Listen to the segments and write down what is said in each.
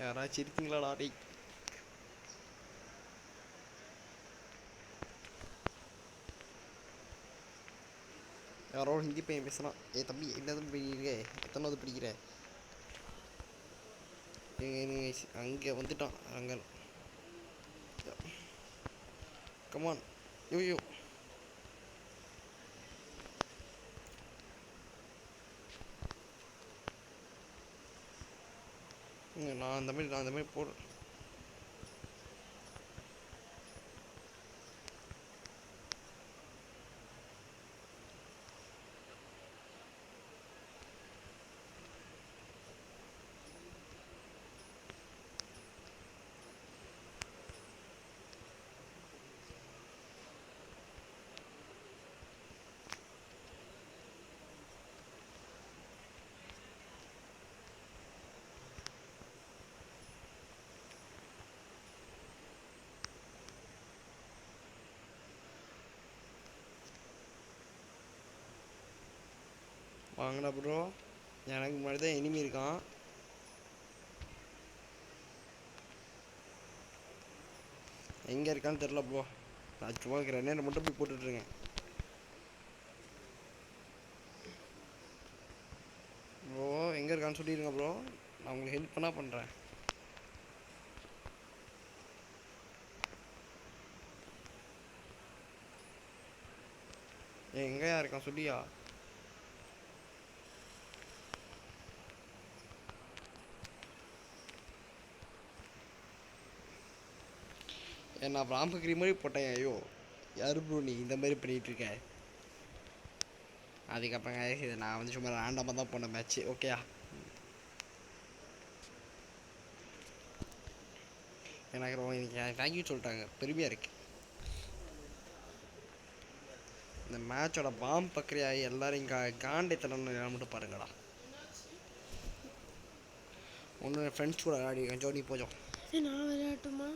யாராச்சும் இருக்கீங்களாடா டேய்? யாரோ ஹிந்தி பையன் பேசுகிறான். தம்பி என்ன தம்பி படிக்கிறீங்க? எத்தனாவது படிக்கிற? அங்கே வந்துட்டான் அங்கே. கமான். யோ நான் அந்த மாதிரி போடுறேன். வாங்கடா ப்ரோ. எனக்கு முன்னாடி தான் எனிமி இருக்கான். எங்கே இருக்கான்னு தெரில ப்ரோ. நான் சும்மா கிரனேட் மட்டும் போய் போட்டுட்ருக்கேன். ப்ரோ எங்கே இருக்கான்னு சொல்லிடுங்க ப்ரோ. நான் உங்களுக்கு ஹெல்ப் பண்ணால் பண்ணுறேன். எங்கேயா இருக்கான் சொல்லியா? நான் ராம்பகிரி மாதிரி போட்டேன். ஐயோ யாரு ப்ரோ நீ இந்த மாதிரி பண்ணிகிட்ருக்க? அதுக்கப்புறம் இது நான் வந்து சும்மா ரேண்டமாக தான் போன மேட்ச்சு. ஓகேயா? எனக்கு ரொம்ப இன்னைக்கு தேங்க்யூ சொல்லிட்டாங்க. பெருமையாக இருக்கு. இந்த மேட்சோட பாம் பக்கரியாகி எல்லோரும் இங்கே காண்டை தரணும்னு மட்டும் பாருங்கடா. ஒன்று ஃப்ரெண்ட்ஸ் கூட விளையாடி ஜோடி போஜோம். நான் விளையாட்டுமா?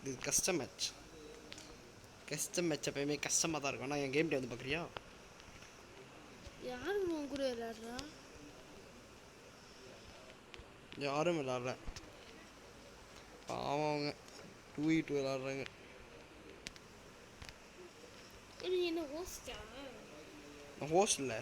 இது கஸ்டம் மேட்ச். கஸ்டம் மேட்ச் எப்பயுமே கஷ்டமாக தான் இருக்கும். ஆனால் என் கேம் டே வந்து பார்க்குறியா? யாரும் உன் கூட விளையாடுறா? யாரும் விளையாடல. பாவம் அவங்க 2v2 விளையாடுறாங்க. என்ன ஹோஸ்டா? ஹோஸ்ட் இல்லை.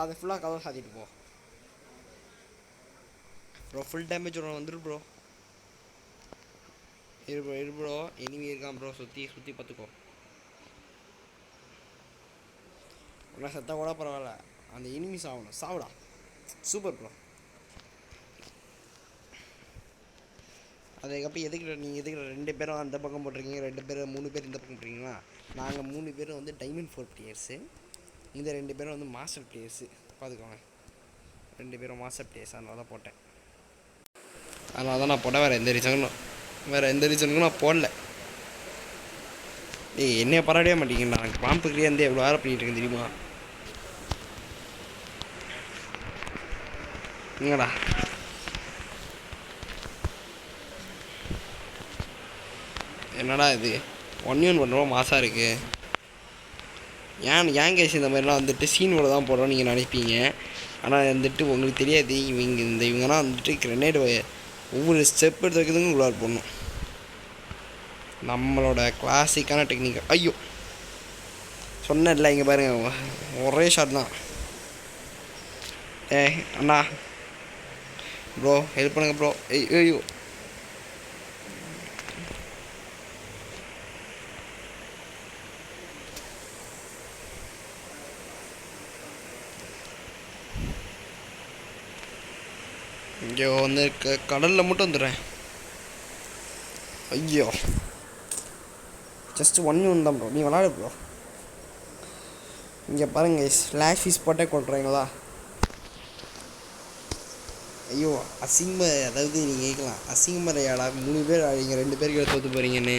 அதை ஃபுல்லாக கவர் சாத்திட்டு போ ப்ரோ. ஃபுல் டேமேஜ் ஒன்று வந்துடு ப்ரோ. இரு ப்ரோ. எனிமி இருக்கான் ப்ரோ. சுற்றி பார்த்துக்கோ. ஒன்றா செத்தா கூட பரவாயில்ல. அந்த எனிமி சாவுடா. Super bro. அதுக்கப்புறம் எதுக்கு 2 பேரும் அந்த பக்கம் போட்டிருக்கீங்க, 2 பேர் 3 பேர் இந்த பக்கம் போட்டிருக்கீங்களா? நாங்கள் 3 பேரும் வந்து டைமண்ட் 4 பிளேயர்ஸு. இந்த 2 பேரும் வந்து மாஸ்டர் பிளேயர்ஸு. பார்த்துக்கோங்க. 2 பேரும் மாஸ்டர் பிளேயர்ஸ். அதனால தான் போட்டேன். நான் போட்டேன். வேறு எந்த ரீசனுக்கும் நான் போடல. என்னைய பாராட்டவே மாட்டேங்கண்ணா. எனக்கு பாம்புக்கிட்டே வந்து எவ்வளோ வேலை பண்ணிகிட்டு இருக்கேன் தெரியுமா? எங்கடா என்னடா இது 1v1 பண்ணுறோம் மாசாக இருக்குது. ஏன் கேஸ் இந்த மாதிரிலாம் வந்துட்டு சீனோட தான் போடுறோம் நீங்கள் நினைப்பீங்க. ஆனால் வந்துட்டு உங்களுக்கு தெரியாது. இவங்கலாம் வந்துட்டு கிரெனேடு ஒவ்வொரு ஸ்டெப் எடுத்து வைக்கிறதுக்கும் உள்ளார் போடணும். நம்மளோட கிளாசிக்கான டெக்னிக். ஐயோ சொன்னேன்ல. இங்கே பாருங்க ஒரே ஷாட் தான். அண்ணா ப்ரோ ஹெல்ப் பண்ணுங்க ப்ரோ. ஐயோ இங்கே வந்து கடலில் மட்டும் வந்துடுறேன். ஐயோ ஜஸ்ட் 1v1 தான் ப்ரோ. நீ விளாடு ப்ரோ. இங்கே பாருங்க ஸ்லாஷ் ஃபீஸ் போட்டே கொள்றீங்களா? ஐயோ அதாவது நீங்கள் கேட்கலாம் அசிங்கமரையாடா 3 பேர் நீங்கள் 2 பேருக்கு தோற்று போகிறீங்கன்னு.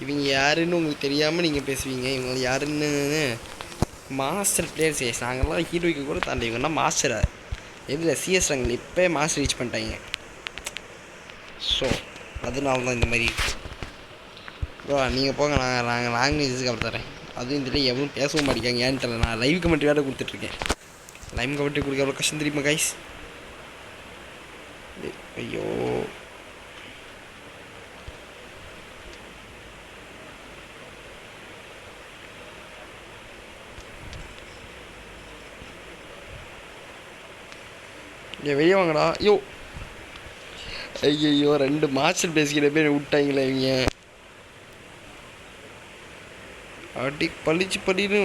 இவங்க யாருன்னு உங்களுக்கு தெரியாமல் நீங்கள் பேசுவீங்க. இவங்க யாருன்னு மாஸ்டர் பிளேயர்ஸ். நாங்கள்லாம் ஹீரோய்க்கு கூட தாண்டி இவங்கன்னா மாஸ்டரை. எதில் சிஎஸ் ரங்கில் இப்போ மாஸ்டர் ரீச் பண்ணிட்டாங்க. ஸோ அதனால தான் இந்த மாதிரி ப்ரோ. நீங்கள் போங்க, நாங்கள் லாங்குவேஜஸ்க்கு அப்புறம் தரேன். அதுவும் இதில் எவ்வளோ பேசவும் மாட்டேங்காங்க, ஏன்னு தெரியல. நான் லைவ் கமெண்ட்ரி வேறு கொடுத்துட்ருக்கேன். லைவ் கமெண்ட்ரி கொடுக்க எவ்வளோ கஷ்டம் தெரியுமா கைஸ்? ஐயோ வெளியே வாங்கடா. ஐயோ ஐயோ 2 மாஸ்டர் பேசிக்கிற பேர் விட்டாங்களே இவங்க. அடி பளிச்சு படின்னு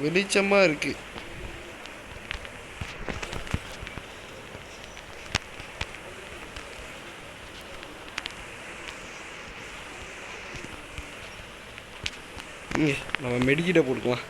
வெளிச்சமாக இருக்குது. இங்கே நம்ம மெடிக்கிட்ட போட்டுக்கலாம்.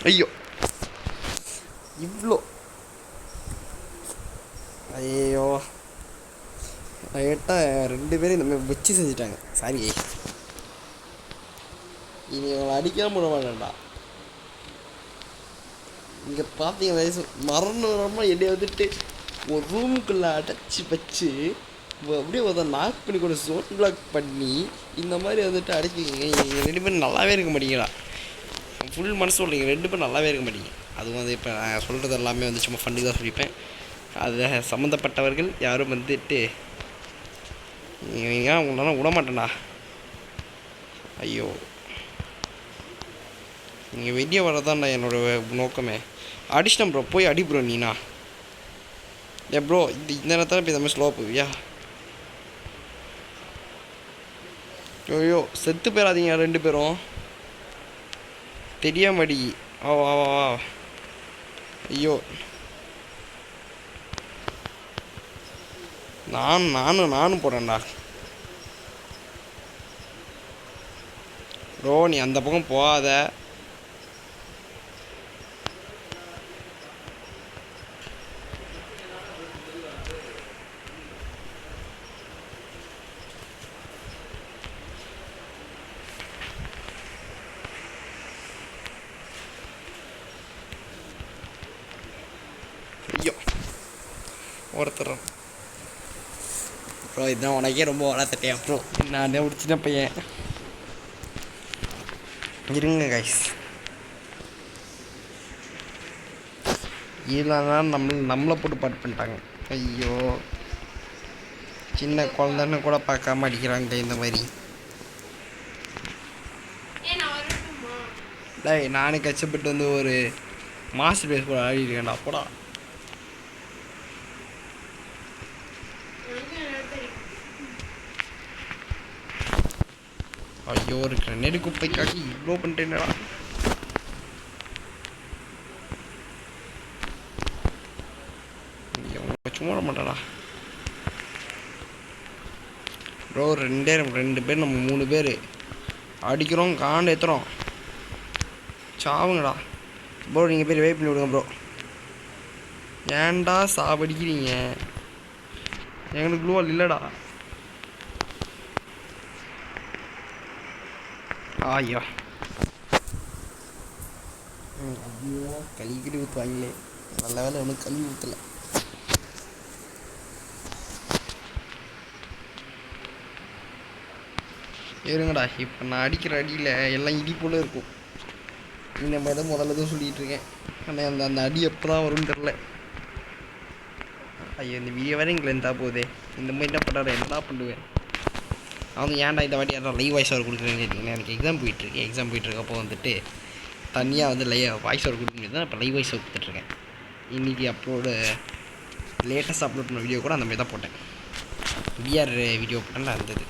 ஐயோ இவ்வளோ ஐயோ கேட்டால் 2 பேரும் இந்த மாதிரி வச்சு செஞ்சுட்டாங்க. சாரி, இனி அவங்களை அடிக்காம விட மாட்டேன்டா. இங்கே பார்த்தீங்கன்னா மரணமாக என்னை வந்துட்டு ஒரு ரூமுக்குள்ளே அடைச்சி வச்சு அப்படியே ஒரு நாக் பண்ணி கூட சோன் பிளாக் பண்ணி இந்த மாதிரி வந்துட்டு அடைச்சிக்கிங்க. நீங்கள் 2 பேரும் நல்லாவே இருக்க மாட்டீங்களா? ஃபுல் மனசு சொல்கிறீங்க, 2 பேரும் நல்லாவே இருக்க மாட்டீங்க. அதுவும் வந்து இப்போ நான் சொல்கிறது எல்லாமே வந்து சும்மா ஃபண்டி தான் சொல்லிப்பேன். அதை சம்மந்தப்பட்டவர்கள் யாரும் வந்துட்டு நீங்கள் உங்களால் விட மாட்டேன்டா. ஐயோ நீங்கள் வெளியே வரதான்டா என்னோடய நோக்கமே. அடிச்சிட்டேன் ப்ரோ, போய் அடி ப்ரோ நீனா. ப்ரோ இந்த நேரத்தில் இப்போ இந்த மாதிரி ஸ்லோவாக போவியா? ஐயோ செத்து போயிடாதீங்க 2 பேரும் தெரியாமடி. வா வா வா வா. ஐயோ நானும் போகிறேன்டா. ப்ரோ நீ அந்த பக்கம் போகாத. ஐயோ ஒருத்தர் ப்ரோ இதுதான் உனக்கே ரொம்ப வளர்த்துட்டேன். அப்புறம் நான் முடிச்சிட்ட பையன். இருங்க கைஸ், இல்லைன்னா நம்மளை போட்டு பாட்டு பண்ணிட்டாங்க. ஐயோ சின்ன குழந்தைன்னு கூட பார்க்காம அடிக்கிறாங்க இந்த மாதிரி. டேய் நானே கஷ்டப்பட்டு வந்து ஒரு மாஸ்டர் பேஸ் கூட ஆடிருக்கேன்டா. அப்போடா ஐயோ ஒரு கிரனேடு குப்பைக்காக இவ்வளோ பண்ணிட்டேன்டா. சும்மா விட மாட்டாடா ப்ரோ. 2 பேர் நம்ம 3 பேர் அடிக்கிறோம், காண்டு ஏற்றுறோம். சாவுங்கடா ப்ரோ. நீங்கள் பேர் வெயிட் பண்ணி விடுங்க ப்ரோ. ஏன்டா சாவடிக்கிறீங்க? எங்களுக்கு க்ளூவால் இல்லைடா. ஐயோ ஐயோ கழுவி ஊற்றுவாங்களே. நல்ல வேலை ஒன்றும் கழுவி ஊற்றலை. இருங்கடா இப்போ நான் அடிக்கிற அடியில் எல்லாம் இடி போல இருக்கும். இந்த மாதிரி தான் முதல்ல தான் சொல்லிகிட்டு இருக்கேன். ஆனால் அந்த அடி எப்போ தான் வரும்னு தெரில. ஐயோ இந்த வீடியோ வேறு எங்களை இருந்தால் போகுதே. இந்த மாதிரி என்ன பண்ணுறாரு, என்ன பண்ணுவேன். அவங்க ஏன்டா இந்த வாட்டி யாரும் லைவ் வாய்ஸ் ஓவர் கொடுக்குறேன்னு கேட்டிங்கன்னா, எனக்கு எக்ஸாம் போயிட்டுருக்கப்போ வந்துட்டு தனியாக வந்து வாய்ஸ் ஓவர் கொடுக்க முடியாது தான் இப்போ லைவ் வாய்ஸ் ஓவர் கொடுத்துட்ருக்கேன். இன்றைக்கி அப்லோடு லேட்டஸ்ட் அப்லோட் பண்ண வீடியோ கூட அந்த மாதிரி தான் போட்டேன். விஆர் வீடியோ போட்டேன்ல இருந்தது.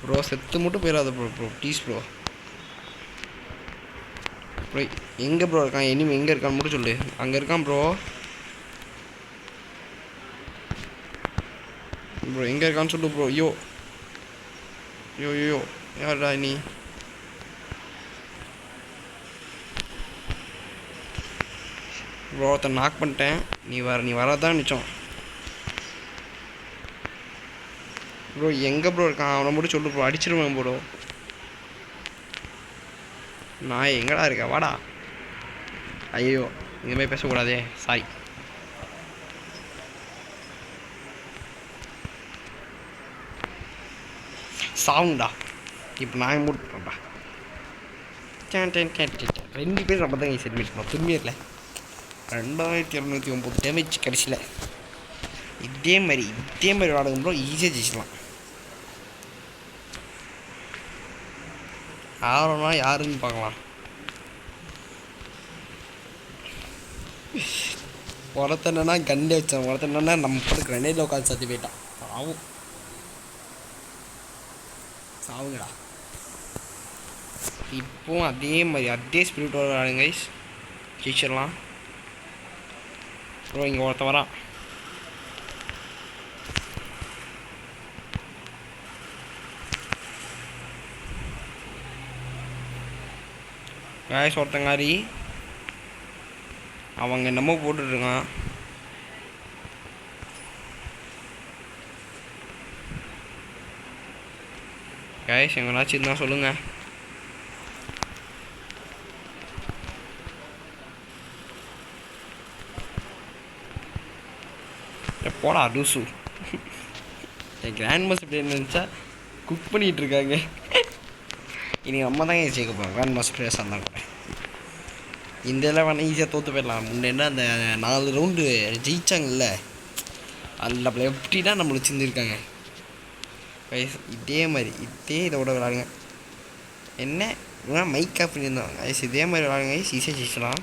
ப்ரோ செத்து மட்டும் போயிடாத ப்ரோ ப்ளீஸ் ப்ரோ. ப்ரோ எங்கே ப்ரோ இருக்கான்? இனிமே எங்கே இருக்கான்னு மட்டும் சொல்லு. அங்கே இருக்கான் ப்ரோ. ப்ரோ எங்கே இருக்கான்னு சொல்லு ப்ரோ. ஐயோ ஐயோ ஐயோ யாரா நீ? ப்ரோ ஒருத்தன் நாக் பண்ணிட்டேன். நீ வரதான் நிச்சம் ப்ரோ. எங்கே ப்ரோ இருக்கான்? அவனை மட்டும் சொல்லு ப்ரோ. அடிச்சிருவேன் ப்ரோ. நான் எங்கடா இருக்கேன்? வாடா. ஐயோ இந்தமாதிரி பேசக்கூடாதே, சாரி. சாவுண்டா. இப்போ நான் மூட்டுறேன்டா. 2 பேர் நம்ம தான் செட்மிட் பண்ணோம். ப்ரீமியரில் 2209 டேமேஜ் கடைசியில். இதே மாதிரி விளாடுங்க ப்ரோ. ஈஸியாக ஜெயிச்சிடலாம். ஆரோனா யாருன்னு பார்க்கலாம். ஒருத்தனா கண்டே வச்சான். ஒருத்தனா நம்ம போட்டு கிரனேடில் உட்காந்து சத்தி போயிட்டான். சாவுங்கடா. இப்போவும் அதே ஸ்பிரிட் விளாடுங்க கைஸ். ஜெயிச்சிடலாம் ப்ரோ. இங்கே ஒருத்த வரான். கைஸ் ஒருத்தங்காரி அவங்க என்னமோ போட்டுட்ருக்கான். கைஸ் எங்கனாச்சும் இருந்தால் சொல்லுங்கள். போடா டூசு. என் கிராண்ட் மாஸ்டர் பிளேயர் நினச்சா குக் பண்ணிகிட்ருக்காங்க. இன்றைக்கி நம்ம தாங்க ஜெயிக்க போகிறோம். கிராண்ட் மாஸ்டர் பிளேயர்ஸ் இருந்தால் கூட இந்த எல்லாம் வேணால் ஈஸியாக தோற்று போயிடலாம். முன்னே அந்த 4 ரவுண்டு ஜெயிச்சாங்கல்ல, அதில் நம்மளை எப்படின்னா நம்மளை சிந்திருக்காங்க. கைஸ் இதே இதோட விளாடுங்க. என்ன மைக் ஆஃப் பண்ணியிருந்தோம் கைஸ். இதே மாதிரி விளாடுங்க கைஸ். ஈஸியாக ஜெயிச்சலாம்.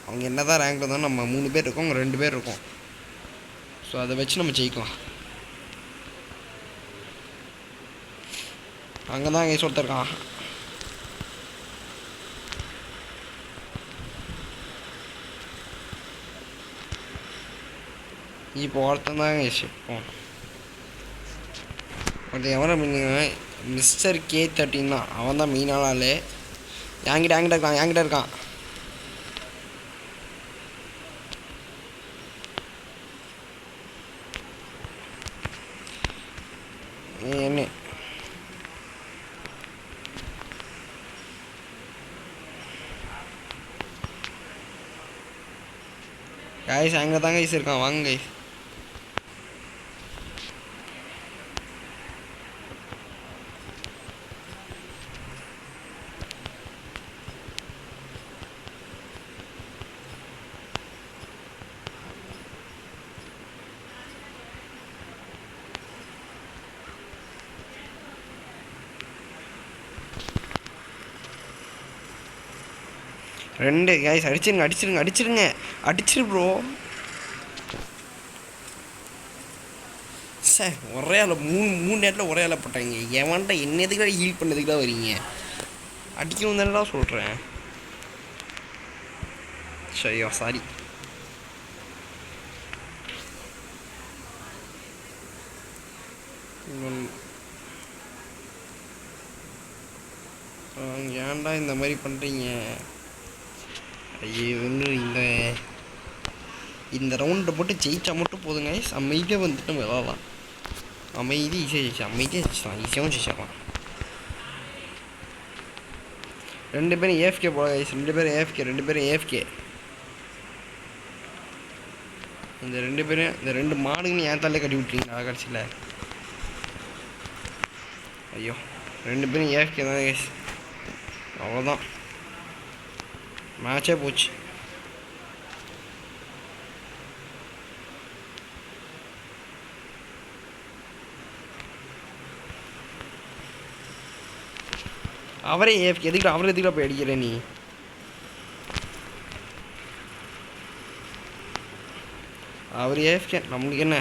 அவங்க என்ன தான் ரேங்க் இருந்தாலும் நம்ம 3 பேர் இருக்கோம், அவங்க 2 பேர் இருக்கோம். ஸோ அதை வச்சு நம்ம ஜெயிக்கலாம். அங்கே தான் கைஸ் ஒருத்தருக்கான். இப்போ ஒருத்தன் தான் கைஸ். இப்போ ஒருத்தன் எவரை மீனுங்க மிஸ்டர் K13 தான். அவன் தான் மெயினான ஆள். என்கிட்ட இருக்கான். என்ன கைஸ் அங்கே தான் கைஸ் இருக்கான். வாங்க கைஸ். ரெண்டு கைஸ் அடிச்சிரு ப்ரோ. சார் ஒரே ஆள் 3 நேரத்தில் ஒரே ஆளை போட்டாங்க. எவன்டா என்ன எதுக்குடா ஹீல் பண்ணதுக்கு தான் வரீங்க? அடிக்கணும் தானடா சொல்கிறேன். சரியா சாரி. ஏன்டா இந்த மாதிரி பண்ணுறீங்க? ஐயோ இந்த ரவுண்டை மட்டும் ஜெயிச்சா மட்டும் போதுங்க. அமைதியாக வந்துட்டு நம்ம விளாடலாம். ஈஸியாக ஜெயிச்சிடலாம். 2 பேரும் ஏஎஃப்கே போல கைஸ். 2 பேரும் ஏஎஃப்கே. இந்த 2 மாடுங்கன்னு ஏன் தலையை கட்டி விட்டுறீங்களா கடைசியில்? ஐயோ 2 பேரும் ஏஎஃப்கே தான் கைஸ். அவ்வளோதான், மேட்சே போச்சு. அவரே ஏஎஃப்கே எதுக்கு அவரை எதுக்குடா போய் அடிக்கிற நீ? அவர் ஏஎஃப்கே நம்மளுக்கு என்ன?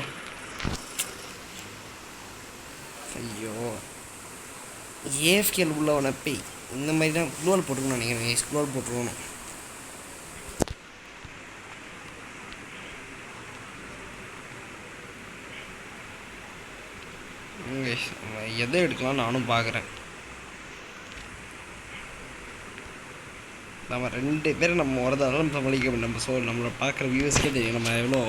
ஐயோ ஏஎஃப்கேல உள்ளவனை போய் இந்த மாதிரி தான் குளோல் போட்டுக்கணும் நினைக்கிறேன். குளோல் போட்டுருக்கணும். எதை எடுக்கலாம் நானும் பார்க்குறேன். நம்ம 2 பேரும் நம்ம வரதால நம்ம சமாளிக்க முடியும். நம்ம நம்மளை பார்க்குற வியூவர்ஸ்க்கே தெரியும் நம்ம எவ்வளோ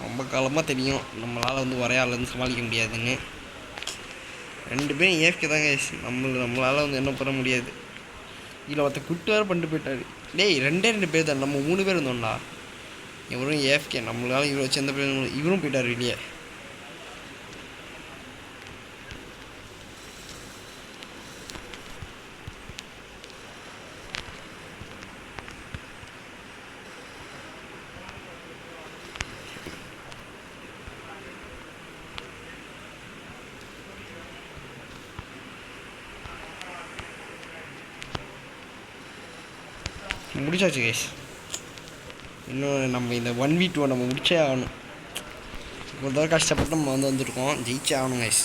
ரொம்ப காலமாக தெரியும் நம்மளால் வந்து ஒரே ஆள் வந்து சமாளிக்க முடியாதுன்னு. 2 பேரும் ஏஎஃப்கே தாங்க. நம்மளால் வந்து என்ன பண்ண முடியாது. இதில் ஒருத்தர் குட்டு வேறு பண்ணிட்டு போயிட்டாரு. டேய் 2 பேர் தான், நம்ம 3 பேர் இருந்தோம்டா. இவரும் ஏஎஃப்கே, நம்மளால இவரை வச்சு எந்த பேர் இவரும் போயிட்டார் வெளியே. முடிச்சாச்சு கைஸ். இன்னும் நம்ம இந்த 1v2 நம்ம முடிச்சே ஆகணும். ஒரு தடவை கஷ்டப்பட்டு நம்ம வந்துருக்கோம், ஜெயிச்சே ஆகணும் கைஸ்.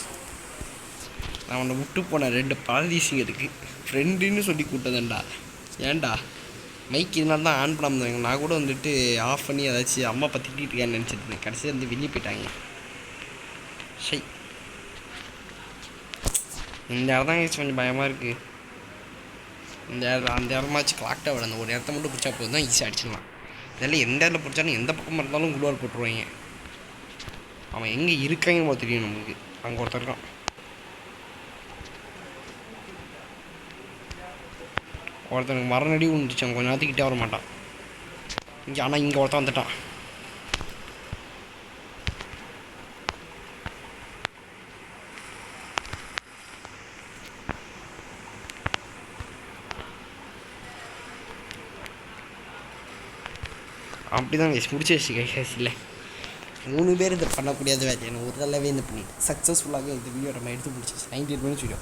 நான் உன்னை விட்டு போனேன் 2 பாரதீசிங்க இருக்குது ஃப்ரெண்டுன்னு சொல்லி கூப்பிட்டதுண்டா. ஏன்டா மைக் இதனால தான் ஆன் பண்ணாமல் இருந்தாங்க. நான் கூட வந்துட்டு ஆஃப் பண்ணி ஏதாச்சும் அம்மா திட்டிகிட்டு இருக்கேன்னு நினச்சிட்டு இருந்தேன். கடைசியாக வந்து வெளியே போயிட்டாங்க. ஷை இந்த இடம் தான் கைஸ் கொஞ்சம் பயமாக இருக்குது. அந்த இடமாச்சு கிளாக்டாக விட அந்த ஒரு இடத்த மட்டும் பிடிச்சா போதும் தான் ஈஸியாக அடிச்சிடலாம். இதெல்லாம் எந்த இடத்துல பிடிச்சாலும் எந்த பக்கம் இருந்தாலும் குளோர் போட்டுருவாங்க. அவன் எங்கே இருக்காங்கன்னு போது தெரியும் நம்மளுக்கு. அங்கே ஒருத்தர் இருக்கான். ஒருத்தனுக்கு மரணடி விழுந்துச்சு. அவன் கொஞ்சம் நேரத்துக்கிட்டே வர மாட்டான் இங்கே. ஆனால் இங்கே ஒருத்தன் வந்துட்டான். அப்படி தான் கைஸ் முடிச்சு வச்சு கைஸ். இல்லை 3 பேர் இதை பண்ணக்கூடியது வேறு. எனக்கு ஒரு தடவை இந்த பண்ணி சக்ஸஸ்ஃபுல்லாக இந்த வீடியோ நம்ம எடுத்து முடிச்சிச்சு. 98 மினிட்ஸ் வீடியோ,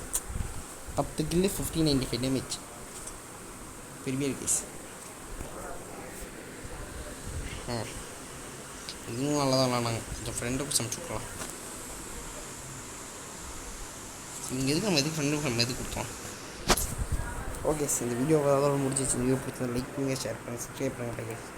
10 கில்லு 1595 டேமேஜ். பெரிய கைஸ். இன்னும் நல்லா தான் விளாண்டாங்க. கொஞ்சம் ஃப்ரெண்டுக்கு சமைச்சுக்கலாம். இங்கே எதுக்கு நம்ம ஃப்ரெண்டுக்கு நம்ம எதுக்கு கொடுத்தோம். ஓகே சார், இந்த வீடியோ முடிஞ்சிச்சு. வீடியோ பிடிச்சா லைக் பண்ணுங்கள், ஷேர் பண்ணுங்கள், சப்ஸ்கிரைப் பண்ணுங்கள் கைஸ்.